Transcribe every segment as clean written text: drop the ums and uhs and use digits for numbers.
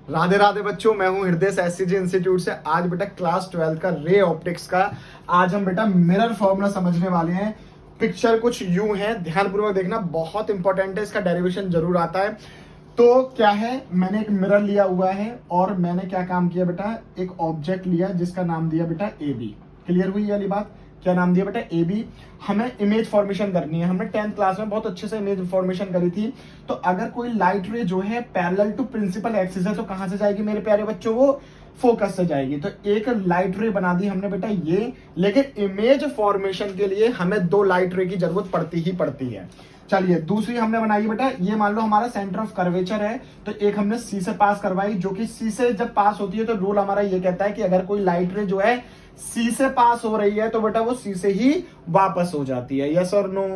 राधे राधे बच्चों, मैं हूं हृदय एससीजी इंस्टीट्यूट से। आज बेटा क्लास 12 का रे ऑप्टिक्स का आज हम बेटा मिरर फॉर्मूला समझने वाले हैं। पिक्चर कुछ यूं है, ध्यानपूर्वक देखना, बहुत इंपॉर्टेंट है, इसका डेरिवेशन जरूर आता है। तो क्या है, मैंने एक मिरर लिया हुआ है और मैंने क्या काम किया बेटा, एक ऑब्जेक्ट लिया जिसका नाम दिया बेटा ए बी। क्लियर हुई ये वाली बात? क्या नाम दिया बेटा, ए बी। हमें इमेज फॉर्मेशन करनी है। हमने 10th क्लास में बहुत अच्छे से इमेज फॉर्मेशन करी थी। तो अगर कोई लाइट रे जो है पैरेलल टू प्रिंसिपल एक्सिस है तो कहां से जाएगी मेरे प्यारे बच्चों? वो फोकस से जाएगी। तो एक लाइट रे बना दी हमने बेटा ये, लेकिन इमेज फॉर्मेशन के लिए हमें दो लाइट रे की जरूरत पड़ती ही पड़ती है। चलिए दूसरी हमने बनाई बेटा, ये मान लो हमारा सेंटर ऑफ कर्वेचर है, तो एक हमने सी से पास करवाई, जो कि सी से जब पास होती है तो रूल हमारा ये कहता है कि अगर कोई लाइट रे जो है सी से पास हो रही है तो बेटा वो सी से ही वापस हो जाती है। यस और नो?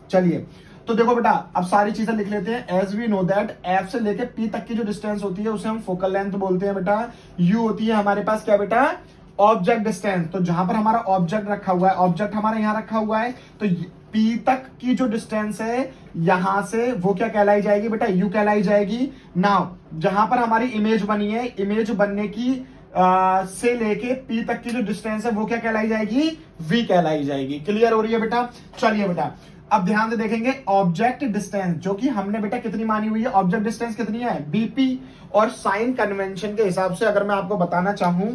चलिए तो देखो बेटा, अब सारी चीजें लिख लेते हैं। As we know that F से लेके पी तक की जो डिस्टेंस होती है उसे हम फोकल लेंथ बोलते हैं बेटा। यू होती है हमारे पास क्या बेटा, ऑब्जेक्ट डिस्टेंस। तो जहां पर हमारा ऑब्जेक्ट रखा हुआ है, ऑब्जेक्ट हमारा यहां रखा हुआ है, तो पी तक की जो डिस्टेंस है यहां से वो क्या कहलाई जाएगी बेटा, यू कहलाई जाएगी। नाउ जहां पर हमारी इमेज बनी है, इमेज बनने की से लेके पी तक की जो डिस्टेंस है वो क्या कहलाई जाएगी, वी कहलाई जाएगी। क्लियर हो रही है बेटा? चलिए बेटा अब ध्यान से देखेंगे, ऑब्जेक्ट डिस्टेंस जो कि हमने बेटा कितनी मानी हुई है, ऑब्जेक्ट डिस्टेंस कितनी है, बीपी। और साइन कन्वेंशन के हिसाब से अगर मैं आपको बताना चाहूं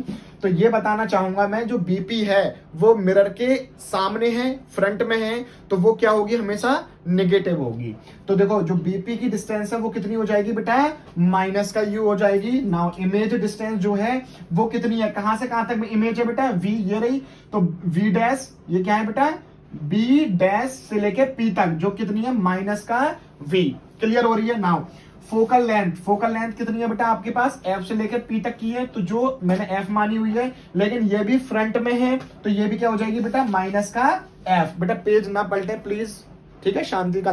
तो ये बताना चाहूंगा मैं, जो बीपी है वो मिरर के सामने है, फ्रंट में है, तो वो क्या होगी, हमेशा नेगेटिव होगी। तो देखो जो बीपी की डिस्टेंस है वो कितनी हो जाएगी बेटा, माइनस का यू हो जाएगी। नाउ इमेज डिस्टेंस जो है वो कितनी है, कहां से कहां तक में इमेज है बेटा, वी, ये रही। तो वी डैश ये क्या है बेटा, बी डैश से लेके पी तक जो कितनी है, माइनस का वी। क्लियर हो रही है? Now focal length, focal length कितनी है बेटा आपके पास, एफ से लेकर पी तक की है, तो जो मैंने एफ मानी हुई है, लेकिन ये भी फ्रंट में है, तो ये भी क्या हो जाएगी बेटा, माइनस का एफ। बेटा पेज ना पलटे प्लीज, ठीक है, शांति का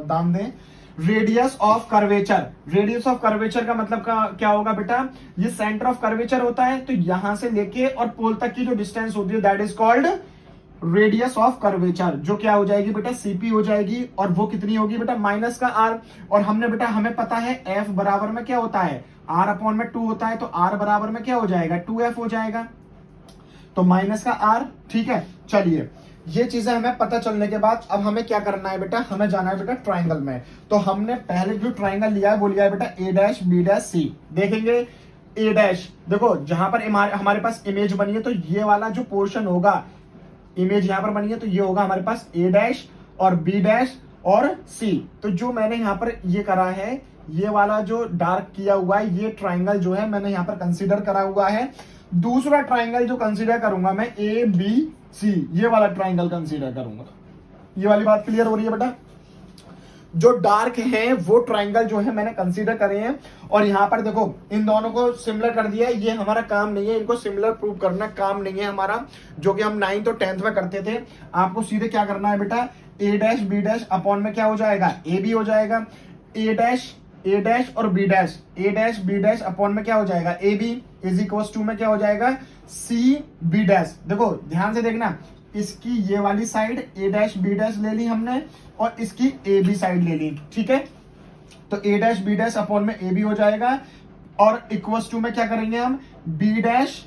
दाम दें। Radius of curvature, radius of curvature का मतलब का क्या होगा बेटा, ये सेंटर ऑफ कर्वेचर होता है, तो यहां से लेके और पोल तक की जो डिस्टेंस होती है that is called radius of curvature, जो क्या हो जाएगी बेटा, सीपी हो जाएगी। और वो कितनी होगी बेटा, माइनस का आर। और हमने बेटा, हमें पता है एफ बराबर में क्या होता है, आर अपॉन में 2 होता है, तो आर बराबर में क्या हो जाएगा, 2f हो जाएगा, तो माइनस का आर। ठीक है, चलिए ये चीजें हमें पता चलने के बाद अब हमें क्या करना है बेटा, हमें जाना है बेटा ट्राइंगल में। तो हमने पहले जो ट्राइंगल लिया है वो लिया है बेटा A dash B dash C. देखेंगे ए डैश, देखो जहां पर हमारे पास इमेज बनी है तो ये वाला जो पोर्शन होगा, इमेज यहां पर बनी है तो ये होगा हमारे पास ए डैश और बी डैश और सी। तो जो मैंने यहां पर ये करा है, ये वाला जो डार्क किया हुआ है, ये ट्राइंगल जो है मैंने यहां पर कंसीडर करा हुआ है। दूसरा ट्राइंगल जो कंसीडर करूंगा मैं, ए बी सी, ये वाला ट्राइंगल कंसीडर करूंगा। ये वाली बात क्लियर हो रही है बेटा? जो डार्क है वो ट्राइंगल जो है मैंने कंसीडर करे हैं, और यहां पर देखो इन दोनों को सिमिलर कर दिया है। ये हमारा काम नहीं है, इनको सिमिलर प्रूव करना काम नहीं है हमारा, जो कि हम 9th और 10th में करते थे। आपको सीधे क्या करना है बेटा, A dash B dash upon में क्या हो जाएगा, ए बी हो जाएगा। ए डैश और B dash, A dash B dash upon में क्या हो जाएगा, A B is equal to में क्या हो जाएगा, सी बी डैश। देखो ध्यान से देखना, इसकी ये वाली साइड ए डैश बी डैश ले ली हमने और इसकी ए बी साइड ले ली। ठीक है, तो ए डैश बी डैश अपॉन में ए बी हो जाएगा, और इक्वल्स टू में क्या करेंगे हम, बी डैश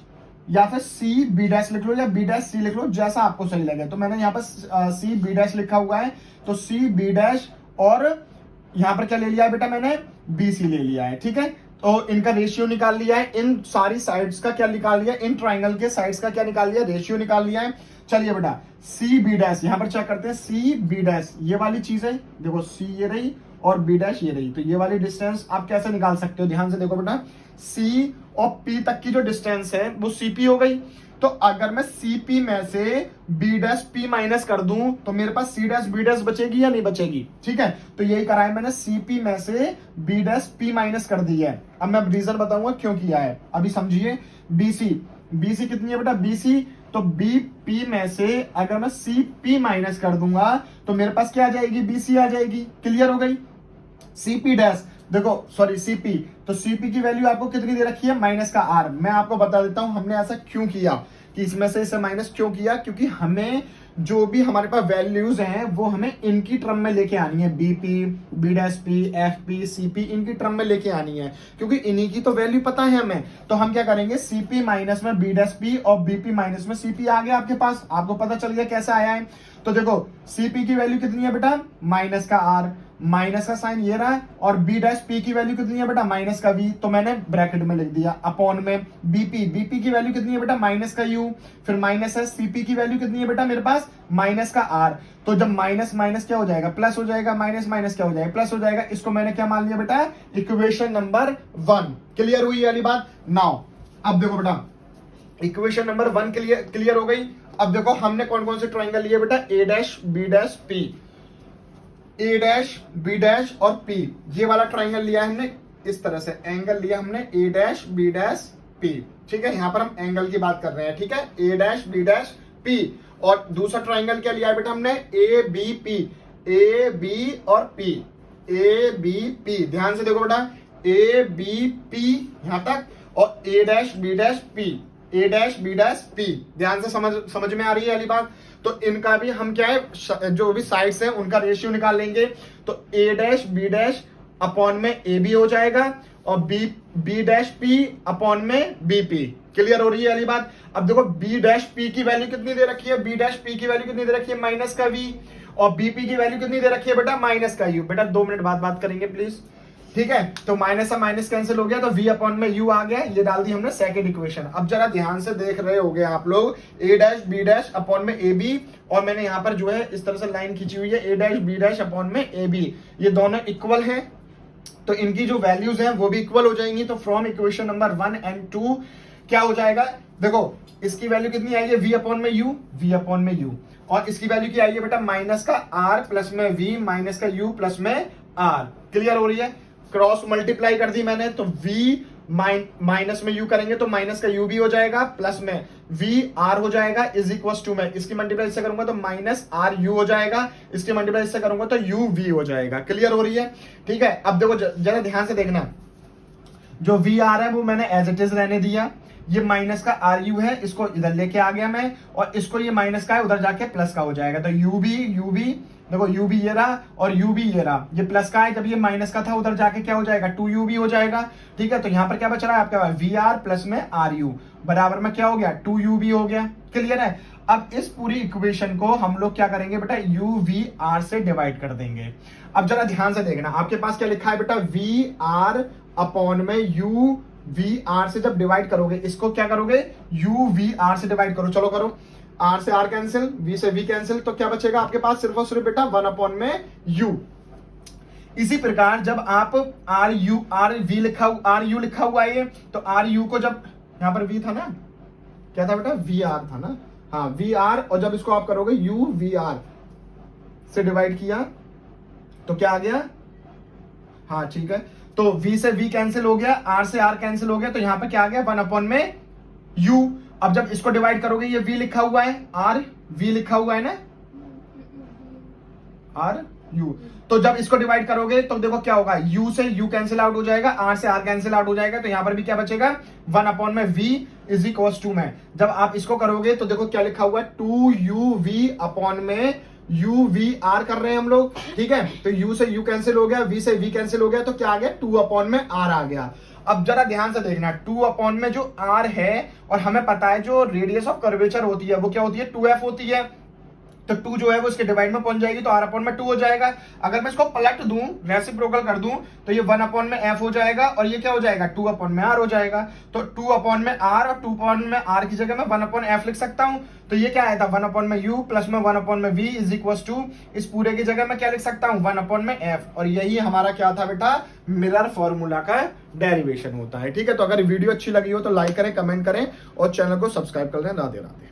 या फिर सी बी डैश लिख लो या बी डैश सी लिख लो, जैसा आपको सही लगे। तो मैंने यहाँ पर सी बी डैश लिखा हुआ है, तो सी बी डैश और यहां पर क्या ले लिया है बेटा, मैंने बी सी ले लिया है। ठीक है, तो इनका रेशियो निकाल लिया है, इन सारी साइड्स का क्या निकाल लिया, इन ट्राइंगल के साइड्स का क्या निकाल लिया, रेशियो निकाल लिया है। चलिए बेटा सी बी डैश यहां पर चेक करते हैं, सी बी डैश ये वाली चीज है, देखो सी ये रही और बी डैश ये रही, तो ये वाली डिस्टेंस आप कैसे निकाल सकते हो, ध्यान से देखो बेटा, सी और पी तक की जो डिस्टेंस है वो सीपी हो गई। तो अगर मैं सीपी में से बी डैश पी माइनस कर दूं तो मेरे पास सी डैश बी डैश बचेगी या नहीं बचेगी? ठीक है, तो यही करा है मैंने, सीपी में से बी डैश पी माइनस कर दी है। अब मैं रीजन बताऊंगा क्यों किया है, अभी समझिए। बीसी, बीसी कितनी है बेटा, बीसी, तो बी पी में से अगर मैं सी पी माइनस कर दूंगा तो मेरे पास क्या आ जाएगी, बीसी आ जाएगी। क्लियर हो गई? सीपी डैश, देखो सॉरी सीपी, तो सीपी की वैल्यू आपको कितनी दे रखी है, माइनस का आर। मैं आपको बता देता हूं हमने ऐसा क्यों किया। कि इसमें से इसे माइनस क्यों किया, क्योंकि हमें जो भी हमारे पास वैल्यूज हैं वो हमें इनकी टर्म में लेके आनी है, BP, B dash P, F P, CP, इनकी टर्म में लेके आनी है, क्योंकि इन्हीं की तो वैल्यू पता है हमें। तो हम क्या करेंगे, सीपी माइनस में बी डैश पी और बीपी माइनस में सीपी आ गया आपके पास, आपको पता चल गया कैसे आया है। तो देखो सीपी की वैल्यू कितनी है बेटा, माइनस का आर, माइनस का साइन ये रहा है, और बी डैश पी की वैल्यू कितनी है बेटा, माइनस का वी, तो मैंने ब्रैकेट में लिख दिया, अपॉन में बीपी, बीपी की वैल्यू कितनी है बेटा, माइनस का यू, फिर माइनस है, सीपी की वैल्यू कितनी है बेटा मेरे पास, माइनस का आर। तो जब माइनस माइनस क्या हो जाएगा, प्लस हो जाएगा, माइनस माइनस क्या हो जाएगा, प्लस हो जाएगा। इसको मैंने क्या मान लिया बेटा, इक्वेशन नंबर 1। क्लियर हुई वाली बात। नाउ अब देखो बेटा, इक्वेशन नंबर 1 क्लियर हो गई। अब देखो हमने कौन कौन से ट्राइंगल लिए बेटा, A dash B dash P, A dash B dash और पी, ये वाला ट्राइंगल लिया है हमने, इस तरह से एंगल लिया हमने ए डैश बी डैश पी, ठीक है, यहां पर हम एंगल की बात कर रहे हैं, ठीक है, A dash B dash P. और दूसरा ट्राइंगल क्या लिया है बेटा हमने, A B P, A B और पी, ए बी पी, ध्यान से देखो बेटा, ए बी पी यहां तक, और ए डैश बी डैश पी, ए डैश बी डैश पी, ध्यान से समझ में आ रही है वाली बात। तो इनका भी हम क्या है, जो भी साइड्स हैं उनका रेशियो निकाल लेंगे। तो ए डैश बी डैश अपॉन में ए बी हो जाएगा, और बी डैश पी अपॉन में बी पी। क्लियर हो रही है वाली बात। अब देखो बी डैश पी की वैल्यू कितनी दे रखी है, बी डैश पी की वैल्यू कितनी दे रखी है, माइनस का वी, और बीपी की वैल्यू कितनी दे रखी है बेटा, माइनस का यू। बेटा 2 मिनट बाद बात करेंगे प्लीज, ठीक है। तो माइनस से माइनस कैंसिल हो गया, तो v अपॉन में u आ गया, ये डाल दी हमने सेकंड इक्वेशन। अब जरा ध्यान से देख रहे होगे आप लोग, a dash B dash upon में ए बी, और मैंने यहां पर जो है इस तरह से लाइन खींची हुई है, a dash B dash upon में ए बी, ये दोनों इक्वल हैं, तो इनकी जो वैल्यूज हैं वो भी इक्वल हो जाएंगी। तो फ्रॉम इक्वेशन नंबर 1 एंड 2 क्या हो जाएगा, देखो इसकी वैल्यू कितनी आई है, v अपॉन में u, v अपॉन में u, और इसकी वैल्यू क्या आई है बेटा, माइनस का r प्लस में v माइनस का u प्लस में r। क्लियर हो रही है। क्रॉस मल्टीप्लाई कर दी मैंने, तो v माइनस में u करेंगे तो माइनस का u भी हो जाएगा, प्लस में v r हो जाएगा, इज इक्वल टू में इसकी मल्टीप्लाई इससे करूंगा तो माइनस r u हो जाएगा, इसकी मल्टीप्लाई इससे करूंगा तो u v हो जाएगा। क्लियर हो रही है, ठीक है। अब देखो जरा ध्यान से देखना, जो v r है वो मैंने एज इट इज रहने दिया, ये माइनस का आर यू है, इसको इधर लेके आ गया मैं, और इसको ये माइनस का है उधर जाके प्लस का हो जाएगा। तो यू भी देखो, यू भी ये रहा और यू भी ये रहा, ये प्लस का है, जब ये माइनस का था उधर जाके क्या हो जाएगा, 2u भी हो जाएगा, ठीक है। तो यहाँ पर क्या बच रहा है आपके पास, वी आर प्लस में आर यू बराबर में क्या हो गया, 2u भी हो गया। क्लियर है। अब इस पूरी इक्वेशन को हम लोग क्या करेंगे बेटा, यू वी आर से डिवाइड कर देंगे। अब जरा ध्यान से देखना, आपके पास क्या लिखा है बेटा, वी आर अपॉन में यू वी आर से जब डिवाइड करोगे, इसको क्या करोगे, यू वी आर से डिवाइड करो, चलो करो, आर से आर कैंसिल, वी से वी कैंसिल, तो क्या बचेगा आपके पास, सिर्फ और सिर्फ बेटा 1 अपॉन में यू। इसी प्रकार जब आप आर यू लिखा हुआ है, तो आर यू को जब यहां पर वी था ना, क्या था बेटा, वी आर था ना, हाँ वी आर, और जब इसको आप करोगे यू वी आर से डिवाइड किया तो क्या आ गया, हाँ ठीक है। तो v से v कैंसिल हो गया, r से r कैंसिल हो गया, तो यहां पे क्या आ गया, 1 अपॉन में u। अब जब इसको डिवाइड करोगे, ये v लिखा हुआ है, r v लिखा हुआ है ना, r u, तो जब इसको डिवाइड करोगे तो देखो क्या होगा, u से u कैंसिल आउट हो जाएगा, r से r कैंसिल आउट हो जाएगा, तो यहां पर भी क्या बचेगा, 1 अपॉन में v इज इक्वल टू में, जब आप इसको करोगे तो देखो क्या लिखा हुआ है, 2uv अपॉन में u v r कर रहे हैं हम लोग, ठीक है। तो u से u कैंसिल हो गया, v से v कैंसिल हो गया, तो क्या आ गया, 2 अपॉन में r आ गया। अब जरा ध्यान से देखना, 2 अपॉन में जो r है, और हमें पता है जो रेडियस ऑफ कर्वेचर होती है वो क्या होती है, 2f होती है, तो 2 जो है वो इसके डिवाइड में पहुंच जाएगी, तो r अपॉन में 2 हो जाएगा। अगर मैं इसको पलट दूं, रेसिप्रोकल कर दूं, तो ये 1 अपॉन में f हो जाएगा, और ये क्या हो जाएगा, 2 अपॉन में r हो जाएगा। तो 2 अपॉन में r और 2 अपॉन में r की जगह मैं 1 अपॉन f लिख सकता हूं। तो ये क्या आया था, 1 अपॉन में u प्लस में 1 अपॉन में v इज इक्वल टू, इस पूरे की जगह मैं क्या लिख सकता हूं, 1 अपॉन में f, और यही हमारा क्या था बेटा, मिरर फॉर्मूला का डेरिवेशन होता है, ठीक है। तो अगर वीडियो अच्छी लगी हो तो लाइक करें, कमेंट करें, और चैनल को सब्सक्राइब कर लें। राधे राधे।